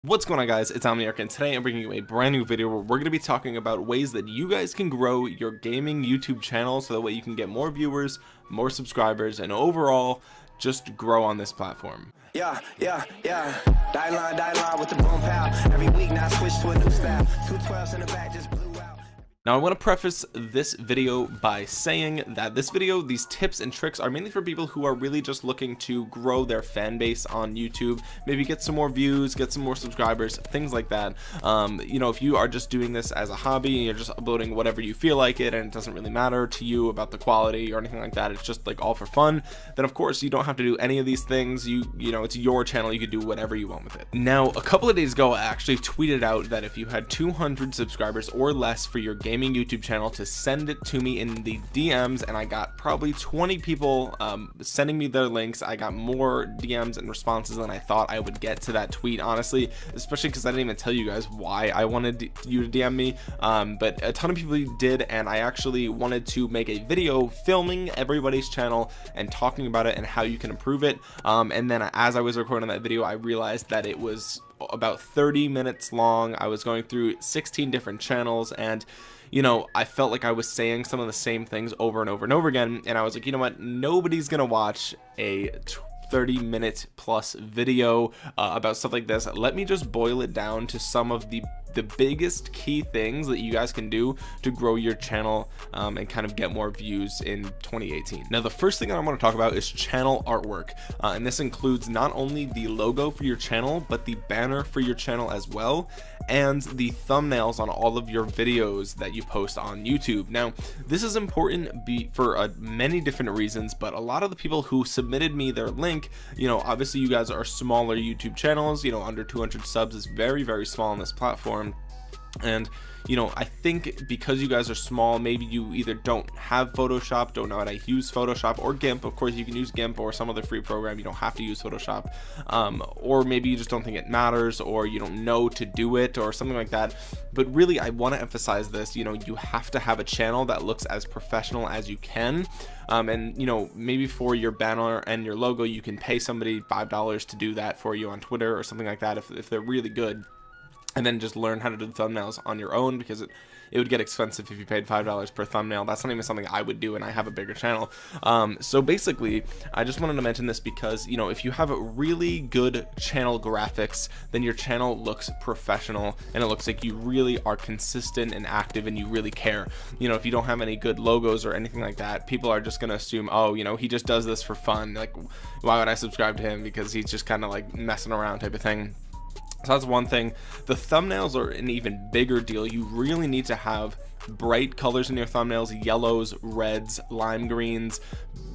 What's going on, guys? It's Omniarch, and today I'm bringing you a brand new video where we're going to be talking about ways that you guys can grow your gaming YouTube channel so that way you can get more viewers, more subscribers, and overall just grow on this platform. Yeah. Die line with the boom pow. Every week now switch to a new style. 212s in the back just blew out. Now, I want to preface this video by saying that these tips and tricks are mainly for people who are really just looking to grow their fan base on YouTube, maybe get some more views, get some more subscribers, things like that. You know, if you are just doing this as a hobby and you're just uploading whatever you feel like it and it doesn't really matter to you about the quality or anything like that, it's just like all for fun, then of course you don't have to do any of these things. You know, it's your channel, you can do whatever you want with it. Now, a couple of days ago, I actually tweeted out that if you had 200 subscribers or less for your gaming YouTube channel, to send it to me in the DMs, and I got probably 20 people sending me their links. I got more DMs and responses than I thought I would get to that tweet, honestly, especially because I didn't even tell you guys why I wanted you to DM me, but a ton of people did, and I actually wanted to make a video filming everybody's channel and talking about it and how you can improve it. And then as I was recording that video, I realized that it was about 30 minutes long. I was going through 16 different channels, and you know, I felt like I was saying some of the same things over and over and over again, and I was like, you know what, nobody's gonna watch a 30-minute plus video about stuff like this. Let me just boil it down to some of the biggest key things that you guys can do to grow your channel and kind of get more views in 2018. Now, the first thing that I want to talk about is channel artwork, and this includes not only the logo for your channel but the banner for your channel as well, and the thumbnails on all of your videos that you post on YouTube. Now, this is important for many different reasons, but a lot of the people who submitted me their link, you know, obviously you guys are smaller YouTube channels, you know, under 200 subs is very, very small on this platform. And you know, I think because you guys are small, maybe you either don't have Photoshop, don't know how to use Photoshop, or GIMP. Of course you can use GIMP or some other free program, you don't have to use Photoshop, or maybe you just don't think it matters, or you don't know to do it, or something like that. But really, I want to emphasize this, you know, you have to have a channel that looks as professional as you can. And you know, maybe for your banner and your logo, you can pay somebody $5 to do that for you on Twitter or something like that if they're really good, and then just learn how to do the thumbnails on your own, because it would get expensive if you paid $5 per thumbnail. That's not even something I would do, and I have a bigger channel. So basically, I just wanted to mention this because, you know, if you have really good channel graphics, then your channel looks professional and it looks like you really are consistent and active and you really care. You know, if you don't have any good logos or anything like that, people are just gonna assume, oh, you know, he just does this for fun, like why would I subscribe to him, because he's just kind of like messing around type of thing. So that's one thing. The thumbnails are an even bigger deal. You really need to have bright colors in your thumbnails: yellows, reds, lime greens,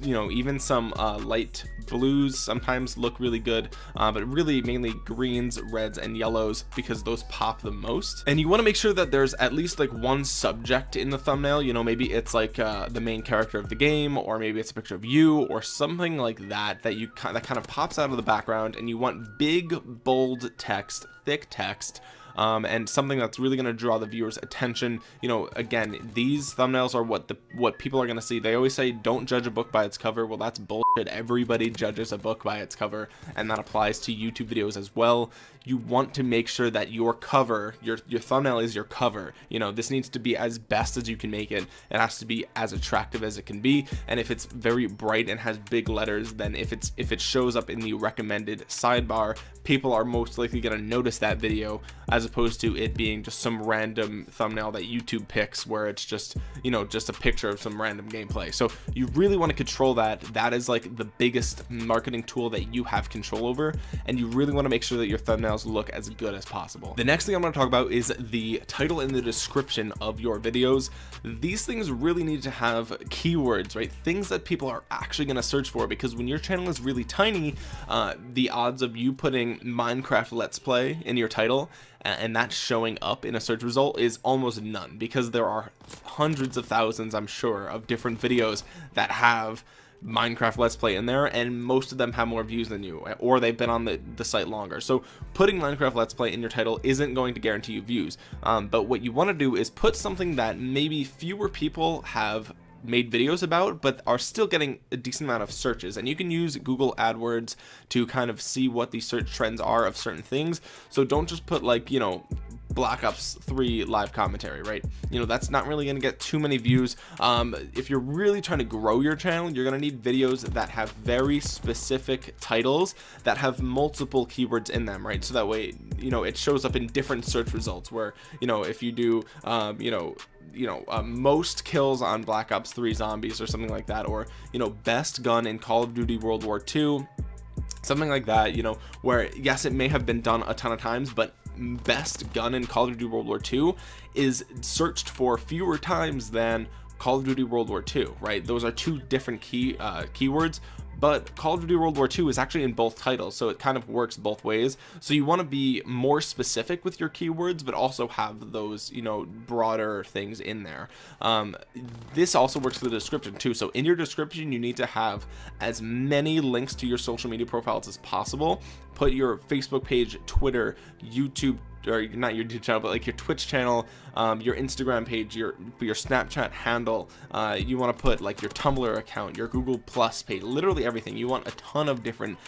you know, even some light blues sometimes look really good, but really mainly greens, reds, and yellows, because those pop the most. And you want to make sure that there's at least like one subject in the thumbnail. You know, maybe it's like the main character of the game, or maybe it's a picture of you or something like that that kind of pops out of the background, and you want big bold text, thick text, and something that's really going to draw the viewers' attention. You know, again, these thumbnails are what people are going to see. They always say don't judge a book by its cover. Well, that's bullshit. Everybody judges a book by its cover, and that applies to YouTube videos as well. You want to make sure that your cover, your thumbnail is your cover. You know, this needs to be as best as you can make it. It has to be as attractive as it can be, and if it's very bright and has big letters, then if it shows up in the recommended sidebar, people are most likely going to notice that video, as opposed to it being just some random thumbnail that YouTube picks where it's just, you know, just a picture of some random gameplay. So you really want to control that. That is like the biggest marketing tool that you have control over, and you really want to make sure that your thumbnails look as good as possible. The next thing I'm going to talk about is the title and the description of your videos. These things really need to have keywords, right? Things that people are actually going to search for, because when your channel is really tiny, the odds of you putting Minecraft Let's Play in your title and that showing up in a search result is almost none, because there are hundreds of thousands, I'm sure, of different videos that have Minecraft Let's Play in there, and most of them have more views than you, or they've been on the site longer. So putting Minecraft Let's Play in your title isn't going to guarantee you views, but what you want to do is put something that maybe fewer people have made videos about, but are still getting a decent amount of searches. And you can use Google AdWords to kind of see what the search trends are of certain things. So don't just put like, you know, Black Ops 3 live commentary, right? You know, that's not really going to get too many views. If you're really trying to grow your channel, you're going to need videos that have very specific titles that have multiple keywords in them, right? So that way, you know, it shows up in different search results where, you know, if you do, most kills on Black Ops 3 zombies or something like that, or, you know, best gun in Call of Duty World War II, something like that, you know, where yes, it may have been done a ton of times, but best gun in Call of Duty World War II is searched for fewer times than Call of Duty World War II, right? Those are two different keywords, but Call of Duty World War II is actually in both titles, so it kind of works both ways. So you want to be more specific with your keywords, but also have those, you know, broader things in there. This also works for the description too. So in your description, you need to have as many links to your social media profiles as possible. Put your Facebook page, Twitter, YouTube, or not your YouTube channel, but like your Twitch channel, your Instagram page, your Snapchat handle. You want to put like your Tumblr account, your Google Plus page, literally everything. You want a ton of different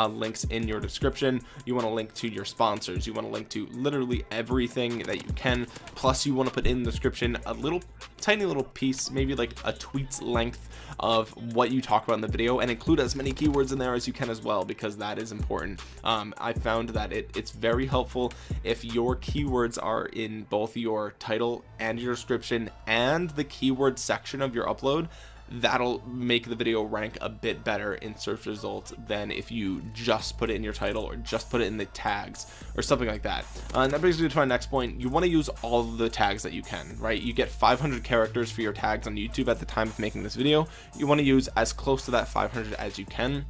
links in your description. You want to link to your sponsors. You want to link to literally everything that you can. Plus, you want to put in the description a little tiny little piece, maybe like a tweet's length of what you talk about in the video, and include as many keywords in there as you can as well, because that is important. I found that it's very helpful if your keywords are in both your title and your description and the keyword section of your upload. That'll make the video rank a bit better in search results than if you just put it in your title or just put it in the tags or something like that. And that brings me to my next point. You want to use all of the tags that you can, right? You get 500 characters for your tags on YouTube at the time of making this video. You want to use as close to that 500 as you can.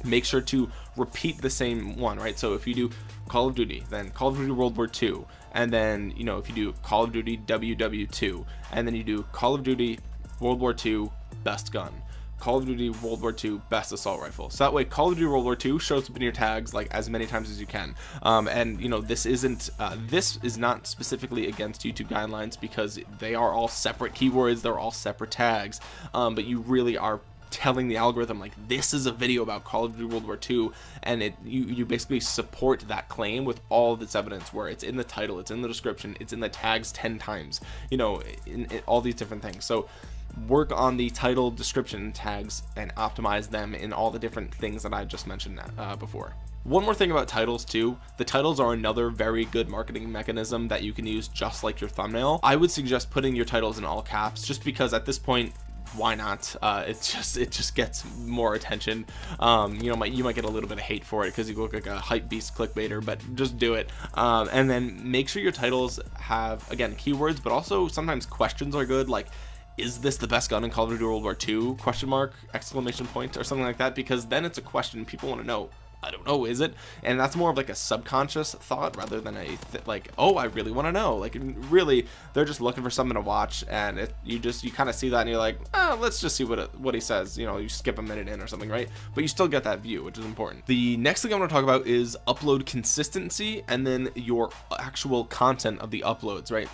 Make sure to repeat the same one, right? So if you do Call of Duty, then Call of Duty World War II, and then, you know, if you do Call of Duty WW2, and then you do Call of Duty World War II best gun, Call of Duty World War II best assault rifle. So that way Call of Duty World War II shows up in your tags like as many times as you can. And you know, this is not specifically against YouTube guidelines, because they are all separate keywords, they're all separate tags, but you really are telling the algorithm like, this is a video about Call of Duty World War II, and you basically support that claim with all of its evidence, where it's in the title, it's in the description, it's in the tags 10 times, you know, in all these different things. So work on the title, description, tags, and optimize them in all the different things that I just mentioned before. One more thing about titles too, the titles are another very good marketing mechanism that you can use just like your thumbnail. I would suggest putting your titles in all caps, just because at this point, why not? It just gets more attention. You know, you might get a little bit of hate for it because you look like a hype beast clickbaiter, but just do it. And then make sure your titles have, again, keywords, but also sometimes questions are good, like, is this the best gun in Call of Duty World War II? Question mark, exclamation point, or something like that, because then it's a question people want to know. I don't know, is it? And that's more of like a subconscious thought rather than a like, oh, I really want to know. Like, really, they're just looking for something to watch, and you kind of see that and you're like, oh, let's just see what he says. You know, you skip a minute in or something, right? But you still get that view, which is important. The next thing I want to talk about is upload consistency, and then your actual content of the uploads, right?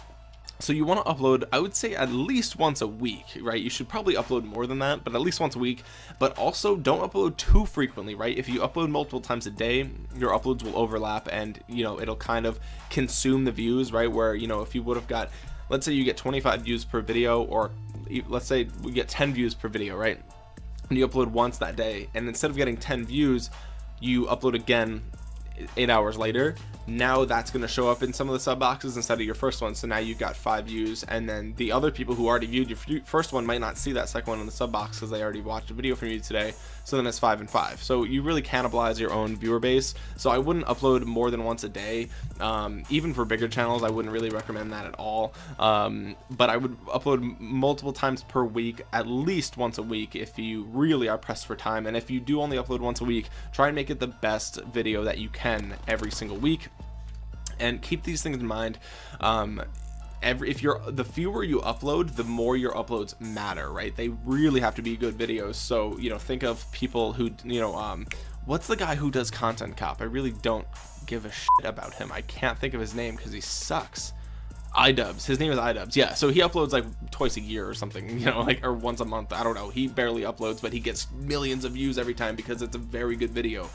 So you want to upload, I would say, at least once a week, right? You should probably upload more than that, but at least once a week. But also don't upload too frequently, right? If you upload multiple times a day, your uploads will overlap, and, you know, it'll kind of consume the views, right? Where, you know, if you would have got, let's say you get 25 views per video, or let's say we get 10 views per video, right? And you upload once that day, and instead of getting 10 views, you upload again 8 hours later. Now that's going to show up in some of the sub boxes instead of your first one. So now you've got 5 views, and then the other people who already viewed your first one might not see that second one in the sub box because they already watched a video from you today. So then it's 5 and 5. So you really cannibalize your own viewer base. So I wouldn't upload more than once a day. Even for bigger channels, I wouldn't really recommend that at all. But I would upload multiple times per week, at least once a week if you really are pressed for time. And if you do only upload once a week, try and make it the best video that you can every single week. And keep these things in mind. The fewer you upload, the more your uploads matter, right? They really have to be good videos. So, you know, think of people who, you know, what's the guy who does Content Cop? I really don't give a shit about him. I can't think of his name because he sucks. iDubbbz. His name is iDubbbz. Yeah, so he uploads like twice a year or something, you know, like, or once a month. I don't know. He barely uploads, but he gets millions of views every time because it's a very good video.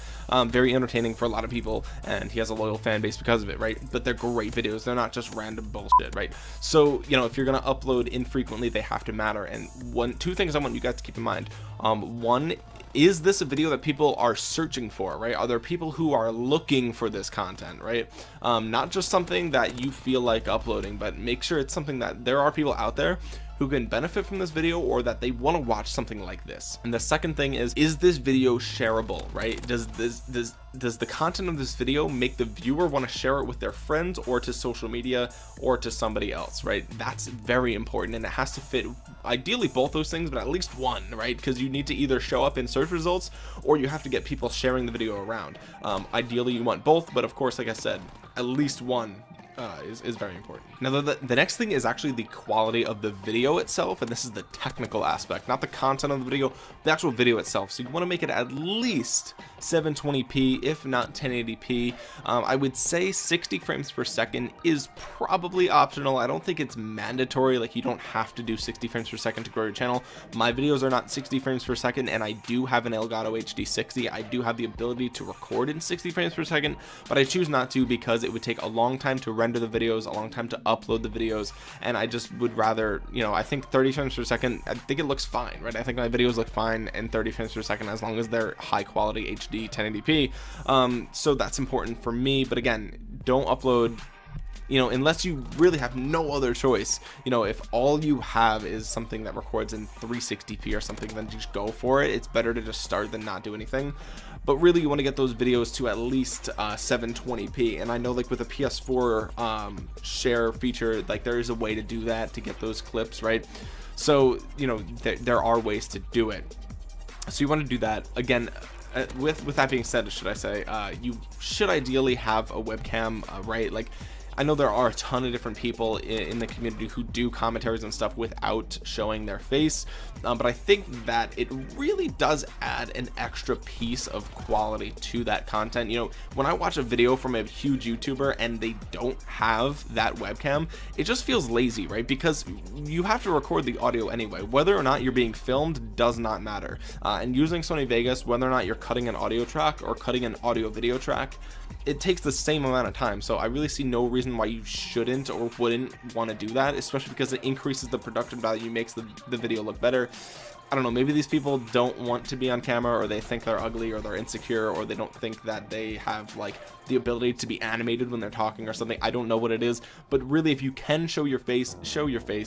Very entertaining for a lot of people, and he has a loyal fan base because of it, right? But they're great videos. They're not just random bullshit, right? So, you know, if you're gonna upload infrequently, they have to matter. And two things I want you guys to keep in mind. One, is this a video that people are searching for, right? Are there people who are looking for this content, right? Not just something that you feel like uploading, but make sure it's something that there are people out there who can benefit from this video, or that they want to watch something like this. And the second thing is this video shareable, right? Does the content of this video make the viewer want to share it with their friends, or to social media, or to somebody else, right? That's very important, and it has to fit ideally both those things, but at least one, right? Because you need to either show up in search results, or you have to get people sharing the video around. Ideally you want both, but of course, like I said, at least one is very important. Now the next thing is actually the quality of the video itself, and this is the technical aspect, not the content of the video, the actual video itself. So you want to make it at least 720p, if not 1080p. I would say 60 frames per second is probably optional. I don't think it's mandatory, like you don't have to do 60 frames per second to grow your channel. My videos are not 60 frames per second, and I do have an Elgato HD60. I do have the ability to record in 60 frames per second, but I choose not to because it would take a long time to render the videos, a long time to upload the videos, and I just would rather, you know, I think 30 frames per second, I think it looks fine, right? I think my videos look fine in 30 frames per second as long as they're high quality HD 1080p. So that's important for me. But again, don't upload, you know, unless you really have no other choice. You know, if all you have is something that records in 360p or something, then just go for it. It's better to just start than not do anything. But really, you want to get those videos to at least 720p. And I know, like with a PS4 share feature, like there is a way to do that, to get those clips, right? So, you know, there are ways to do it. So you want to do that. Again, with that being said, should I say, you should ideally have a webcam, right? Like, I know there are a ton of different people in the community who do commentaries and stuff without showing their face, but I think that it really does add an extra piece of quality to that content. You know, when I watch a video from a huge YouTuber and they don't have that webcam, it just feels lazy, right? Because you have to record the audio anyway. Whether or not you're being filmed does not matter. And using Sony Vegas, whether or not you're cutting an audio track or cutting an audio video track, it takes the same amount of time. So I really see no reason why you shouldn't or wouldn't want to do that, especially because it increases the production value, makes the video look better. I don't know, maybe these people don't want to be on camera, or they think they're ugly, or they're insecure, or they don't think that they have like the ability to be animated when they're talking or something. I don't know what it is, but really, if you can show your face,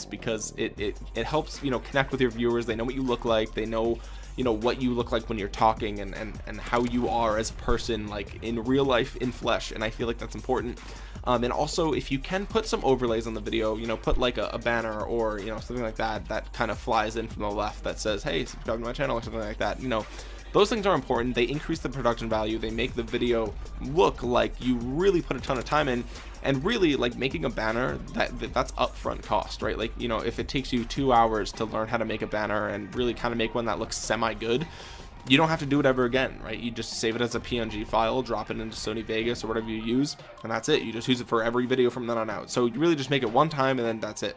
because it helps, you know, connect with your viewers. They know what you look like, they know, you know, what you look like when you're talking, and how you are as a person, like in real life, in flesh. And I feel like that's important. And also, if you can put some overlays on the video, you know, put like a banner, or, you know, something like that that kind of flies in from the left that says, hey, subscribe to my channel, or something like that. You know, those things are important. They increase the production value. They make the video look like you really put a ton of time in. And really, like, making a banner, that's upfront cost, right? Like, you know, if it takes you 2 hours to learn how to make a banner and really kind of make one that looks semi-good, you don't have to do it ever again, right? You just save it as a PNG file, drop it into Sony Vegas or whatever you use, and that's it. You just use it for every video from then on out. So you really just make it one time, and then that's it.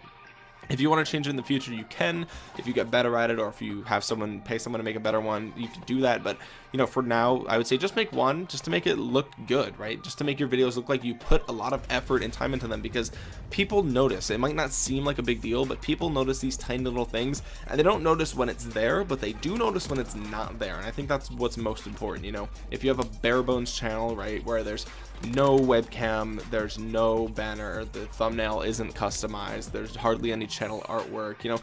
If you want to change it in the future, you can. If you get better at it, or if you have someone, pay someone to make a better one, you can do that. But, you know, for now, I would say just make one, just to make it look good, right? Just to make your videos look like you put a lot of effort and time into them, because people notice. It might not seem like a big deal, but people notice these tiny little things, and they don't notice when it's there, but they do notice when it's not there. And I think that's what's most important. You know, if you have a bare bones channel, right, where there's no webcam, there's no banner, the thumbnail isn't customized, there's hardly any channel artwork, you know,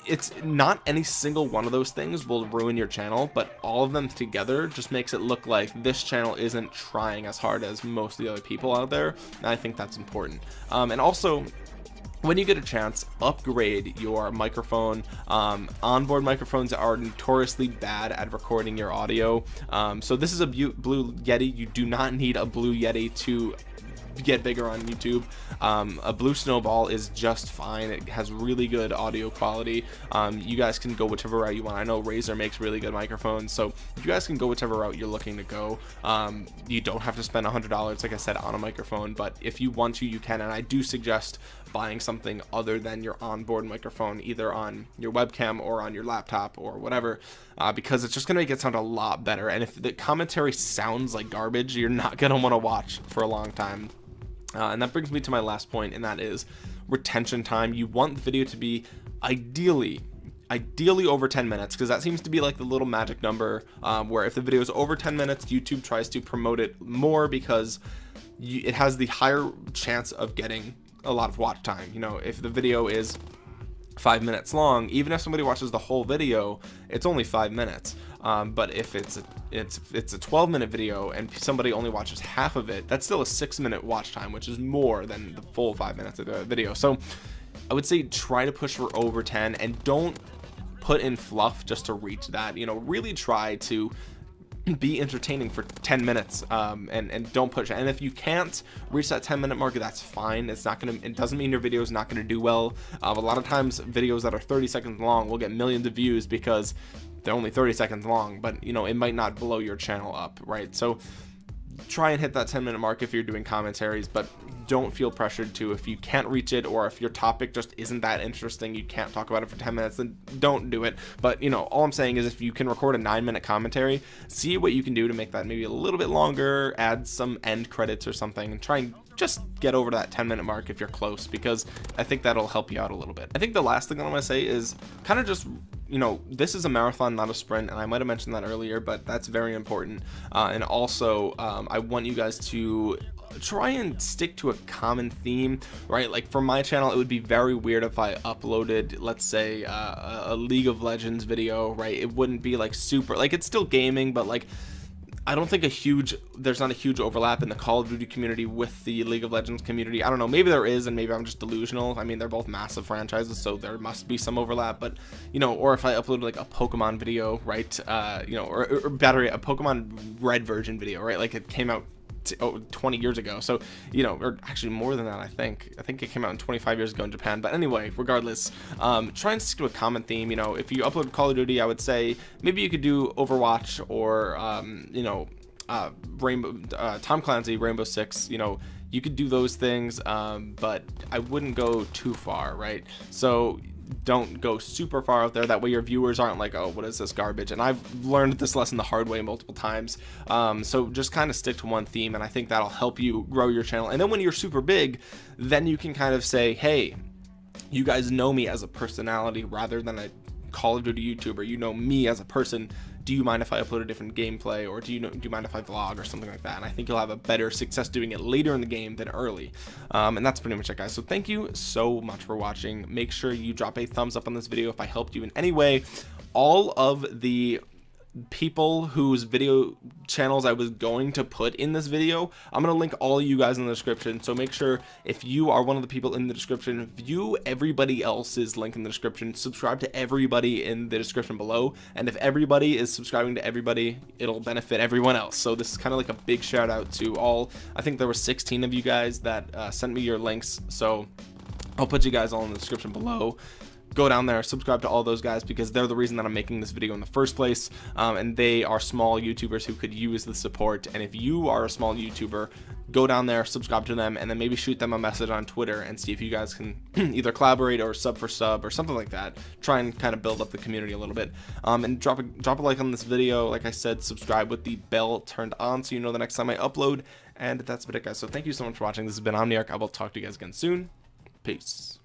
it's not any single one of those things will ruin your channel, but all of them together just makes it look like this channel isn't trying as hard as most of the other people out there. And I think that's important. And also, when you get a chance, upgrade your microphone. Onboard microphones are notoriously bad at recording your audio. So this is a Blue Yeti. You do not need a Blue Yeti to get bigger on YouTube. A Blue Snowball is just fine. It has really good audio quality. You guys can go whichever route you want. I know Razer makes really good microphones, so you guys can go whichever route you're looking to go. You don't have to spend $100, like I said, on a microphone, but if you want to, you can. And I do suggest buying something other than your onboard microphone, either on your webcam or on your laptop or whatever, because it's just going to make it sound a lot better. And if the commentary sounds like garbage, you're not going to want to watch for a long time. And that brings me to my last point, and that is retention time. You want the video to be ideally over 10 minutes, because that seems to be like the little magic number, where if the video is over 10 minutes, YouTube tries to promote it more, because it has the higher chance of getting a lot of watch time. You know, if the video is 5 minutes long, even if somebody watches the whole video, it's only 5 minutes. But if it's a 12-minute video and somebody only watches half of it, that's still a 6-minute watch time, which is more than the full 5 minutes of the video. So I would say try to push for over 10, and don't put in fluff just to reach that. You know, really try to be entertaining for 10 minutes, and don't push it. And if you can't reach that 10-minute mark, that's fine. It doesn't mean your video is not going to do well. A lot of times videos that are 30 seconds long will get millions of views because they're only 30 seconds long, but you know, it might not blow your channel up, right? So try and hit that 10-minute mark if you're doing commentaries, but don't feel pressured to. If you can't reach it, or if your topic just isn't that interesting, you can't talk about it for 10 minutes, then don't do it. But you know, all I'm saying is, if you can record a 9-minute commentary, see what you can do to make that maybe a little bit longer, add some end credits or something, and try and just get over that 10-minute mark if you're close, because I think that'll help you out a little bit. I think the last thing I want to say is kind of just, you know, this is a marathon, not a sprint, and I might have mentioned that earlier, but that's very important. And also, I want you guys to try and stick to a common theme, right? Like for my channel, it would be very weird if I uploaded, let's say, a League of Legends video, right? It wouldn't be like super, like, it's still gaming, but like, I don't think there's not a huge overlap in the Call of Duty community with the League of Legends community. I don't know, maybe there is, and maybe I'm just delusional. I mean, they're both massive franchises, so there must be some overlap. But you know, or if I uploaded like a Pokemon video, right? You know, or a Pokemon Red version video, right? Like it came out 20 years ago, so you know, or actually more than that. I think it came out in 25 years ago in Japan. But anyway, regardless, try and stick to a common theme. You know, if you upload Call of Duty, I would say maybe you could do Overwatch, or you know, Tom Clancy, Rainbow Six. You know, you could do those things, but I wouldn't go too far, right? So don't go super far out there. That way your viewers aren't like, oh, what is this garbage? And I've learned this lesson the hard way multiple times. So just kind of stick to one theme, and I think that'll help you grow your channel. And then when you're super big, then you can kind of say, hey, you guys know me as a personality rather than a Call of Duty YouTuber. You know me as a person. Do you mind if I upload a different gameplay, or do you mind if I vlog or something like that? And I think you'll have a better success doing it later in the game than early. And that's pretty much it, guys. So thank you so much for watching. Make sure you drop a thumbs up on this video if I helped you in any way. All of the people whose video channels I was going to put in this video, I'm going to link all of you guys in the description. So make sure, if you are one of the people in the description, view everybody else's link in the description, subscribe to everybody in the description below, and if everybody is subscribing to everybody, it'll benefit everyone else. So this is kind of like a big shout out to all, I think there were 16 of you guys that sent me your links, so I'll put you guys all in the description below. Go down there, subscribe to all those guys, because they're the reason that I'm making this video in the first place, and they are small YouTubers who could use the support. And if you are a small YouTuber, go down there, subscribe to them, and then maybe shoot them a message on Twitter and see if you guys can either collaborate or sub for sub or something like that. Try and kind of build up the community a little bit, and drop a like on this video. Like I said, subscribe with the bell turned on so you know the next time I upload. And that's about it, guys. So thank you so much for watching. This has been Omniarch. I will talk to you guys again soon. Peace.